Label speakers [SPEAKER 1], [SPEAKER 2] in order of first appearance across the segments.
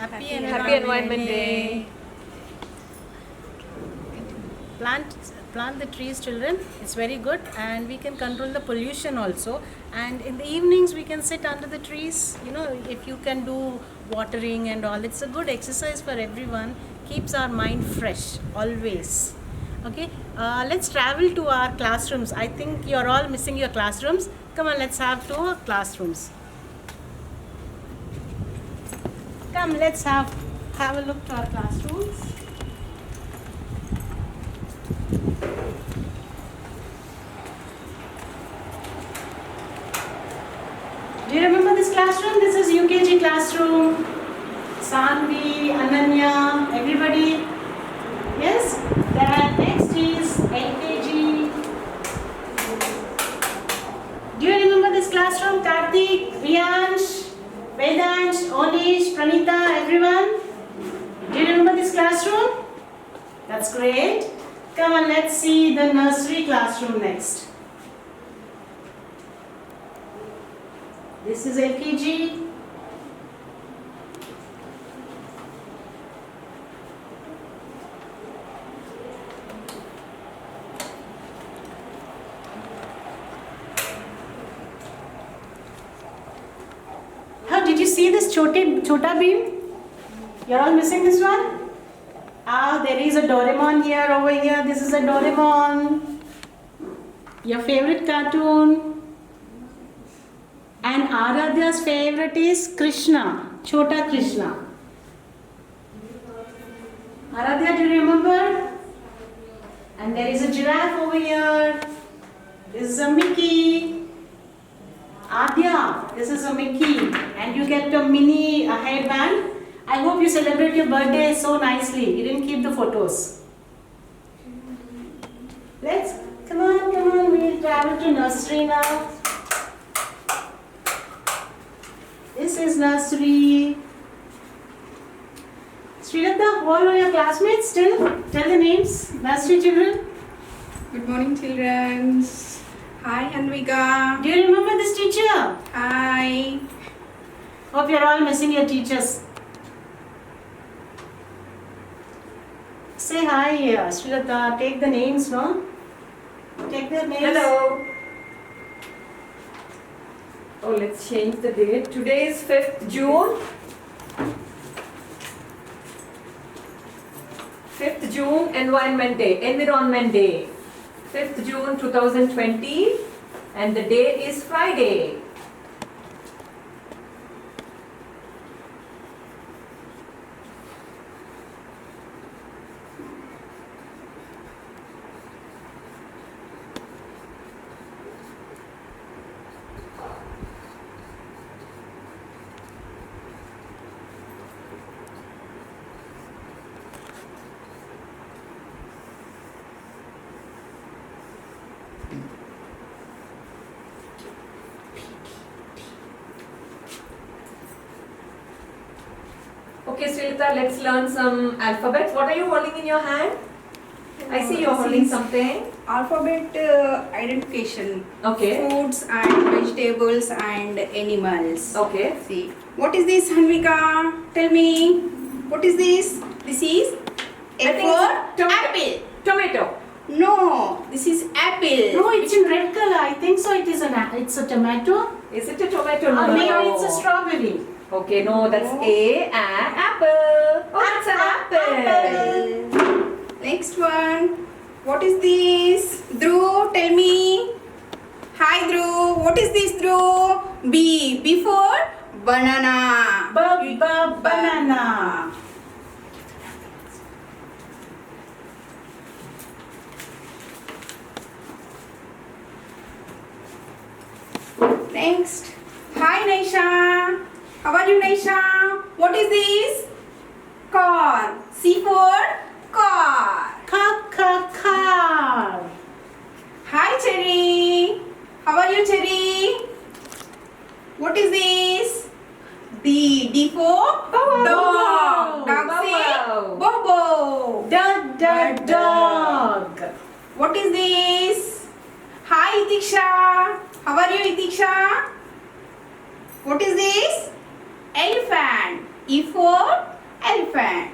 [SPEAKER 1] Happy
[SPEAKER 2] Environment Day.
[SPEAKER 1] Plant the trees, children. It's very good, and we can control the pollution also. And in the evenings, we can sit under the trees. You know, if you can do watering and all, it's a good exercise for everyone. Keeps our mind fresh always. Okay, let's travel to our classrooms. I think you're all missing your classrooms. Come on, let's have to our classrooms. Come, let's have a look to our classrooms. Do you remember this classroom? This is UKG classroom. Sanvi, Ananya, everybody. Yes? Then next is LKG. Do you remember this classroom? Karthik, Riyansh, Vedansh, Onish, Pranita, everyone? Do you remember this classroom? That's great. Come on, let's see the nursery classroom next. This is LKG. How did you see this Chota Beam? You're all missing this one? There is a Doraemon here, over here. This is a Doraemon. Your favorite cartoon. And Aradhya's favorite is Krishna, Chota Krishna. Aradhya, do you remember? And there is a giraffe over here. This is a Mickey. Adya, this is a Mickey. And you get a mini hairband. I hope you celebrate your birthday so nicely. You didn't keep the photos. Come on, we'll travel to nursery now. This is nursery. Srilata, all are your classmates still? Tell the names, nursery children.
[SPEAKER 2] Good morning, children. Hi, Anvika.
[SPEAKER 1] Do you remember this teacher?
[SPEAKER 2] Hi.
[SPEAKER 1] Hope you're all missing your teachers. Say hi, Srilata. Take the names, no? Take their names.
[SPEAKER 3] Hello. Oh, let's change the date. Today is 5th June. 5th June, Environment Day. 5th June 2020, and the day is Friday. Okay, Srilata, let's learn some alphabets. What are you holding in your hand? I see you're holding something.
[SPEAKER 2] Alphabet identification.
[SPEAKER 3] Okay.
[SPEAKER 2] Foods and vegetables and animals.
[SPEAKER 3] Okay.
[SPEAKER 2] See. What is this, Hanvika? Tell me. What is this? This is
[SPEAKER 3] I think
[SPEAKER 2] for
[SPEAKER 3] it's
[SPEAKER 2] apple.
[SPEAKER 3] Tomato.
[SPEAKER 2] No, this is apple.
[SPEAKER 1] No, it's in red color. I think so. It's a tomato.
[SPEAKER 3] Is it a tomato?
[SPEAKER 1] Or
[SPEAKER 3] No.
[SPEAKER 1] maybe it's a strawberry.
[SPEAKER 3] Okay, no, that's A and apple. Oh, that's an apple.
[SPEAKER 2] Next one. What is this? Dhruv, tell me. Hi, Dhruv. What is this, Dhruv? B. B for banana.
[SPEAKER 1] Banana.
[SPEAKER 2] Next. Hi, Naisha. How are you, Naisha? What is this? Car. C for car.
[SPEAKER 1] Car.
[SPEAKER 2] Hi, Cherry. How are you, Cherry? What is this? D. D for
[SPEAKER 3] Bow.
[SPEAKER 2] dog. Dog
[SPEAKER 3] Bow.
[SPEAKER 2] say Bobo.
[SPEAKER 1] Dog.
[SPEAKER 2] What is this? Hi, Itiksha. How are you, Itiksha? What is this? Elephant. E for Elephant.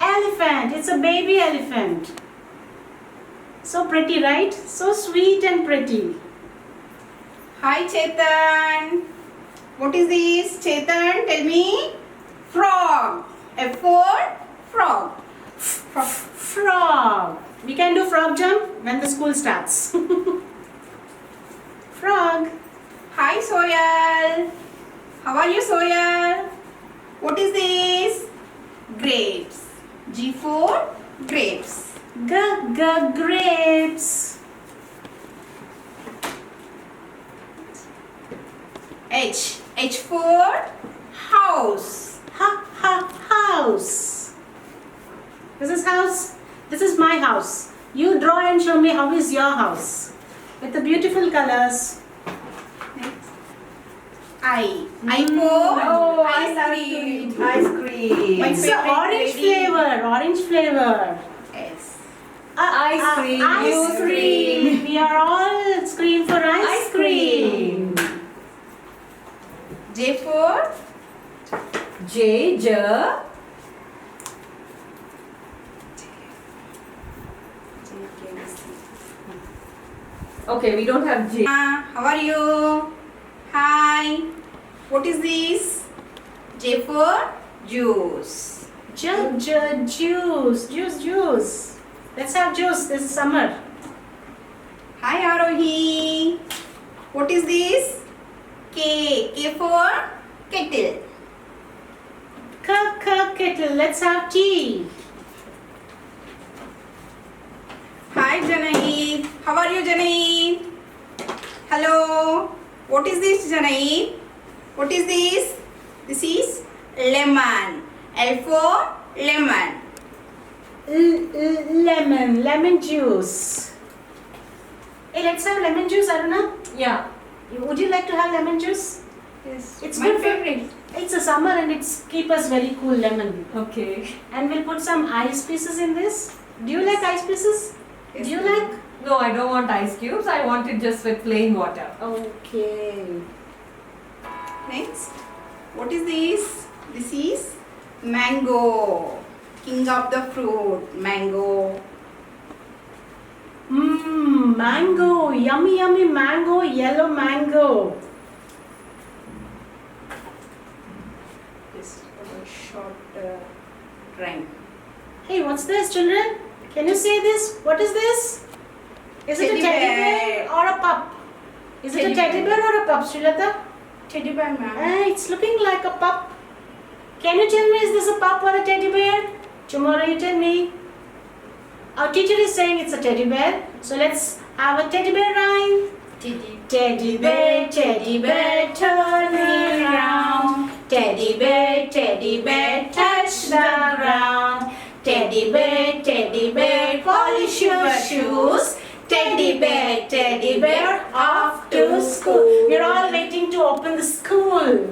[SPEAKER 1] Elephant. It's a baby elephant. So pretty, right? So sweet and pretty.
[SPEAKER 2] Hi Chetan. What is this? Chetan, tell me. Frog. F for frog.
[SPEAKER 1] Frog. We can do frog jump when the school starts. Frog.
[SPEAKER 2] Hi Soyal. How are you Soyal? What is this? Grapes. G for grapes.
[SPEAKER 1] Grapes.
[SPEAKER 2] H for house.
[SPEAKER 1] House. This is house. This is my house. You draw and show me how is your house. With the beautiful colors.
[SPEAKER 2] Next. I for
[SPEAKER 3] Oh, I
[SPEAKER 2] ice
[SPEAKER 3] love to
[SPEAKER 2] cream.
[SPEAKER 3] eat ice cream.
[SPEAKER 2] My
[SPEAKER 1] It's a
[SPEAKER 2] favorite
[SPEAKER 1] orange
[SPEAKER 2] lady.
[SPEAKER 1] flavor. Orange flavor.
[SPEAKER 2] Yes.
[SPEAKER 3] Ice cream,
[SPEAKER 1] Ice
[SPEAKER 3] you
[SPEAKER 1] cream. We are all scream for ice cream.
[SPEAKER 2] J for
[SPEAKER 3] J. Okay, we don't have J.
[SPEAKER 2] How are you? Hi. What is this? J for juice.
[SPEAKER 1] Juice. Let's have juice. This is summer.
[SPEAKER 2] Hi Arohi. What is this? K for kettle.
[SPEAKER 1] Kettle. Let's have tea.
[SPEAKER 2] Hi Janaid. How are you Janaid? Hello. What is this Janaid? What is this? This is lemon. L for lemon.
[SPEAKER 1] Lemon juice. Hey, let's have lemon juice, Aruna.
[SPEAKER 3] Yeah.
[SPEAKER 1] Would you like to have lemon juice?
[SPEAKER 2] Yes.
[SPEAKER 1] It's
[SPEAKER 2] my
[SPEAKER 1] good for-
[SPEAKER 2] favorite.
[SPEAKER 1] It's a summer and it's keep us very cool, lemon.
[SPEAKER 3] Okay.
[SPEAKER 1] And we'll put some ice pieces in this. Do you like ice pieces?
[SPEAKER 2] Yes,
[SPEAKER 1] Do you
[SPEAKER 2] ma'am.
[SPEAKER 1] like?
[SPEAKER 3] No, I don't want ice cubes. I want it just with plain water.
[SPEAKER 1] Okay.
[SPEAKER 2] Next. What is this? This is mango. King of the fruit. Mango.
[SPEAKER 1] Mango. Yummy mango. Yellow mango.
[SPEAKER 2] Just a short rhyme.
[SPEAKER 1] Hey, what's this, children? Can you say this? What is this? Is it a
[SPEAKER 2] Teddy
[SPEAKER 1] teddy
[SPEAKER 2] bear.
[SPEAKER 1] bear or a pup? Is it a
[SPEAKER 2] Teddy
[SPEAKER 1] teddy
[SPEAKER 2] bear.
[SPEAKER 1] bear or a pup, Srilata?
[SPEAKER 2] Teddy bear, ma'am.
[SPEAKER 1] It's looking like a pup. Can you tell me, is this a pup or a teddy bear? Tomorrow you tell me. Our teacher is saying it's a teddy bear. So let's have a teddy bear rhyme. Teddy bear, turn around. Teddy bear, touch the ground. Teddy bear, polish your shoes. Teddy bear, off to school. We're all waiting to open the school.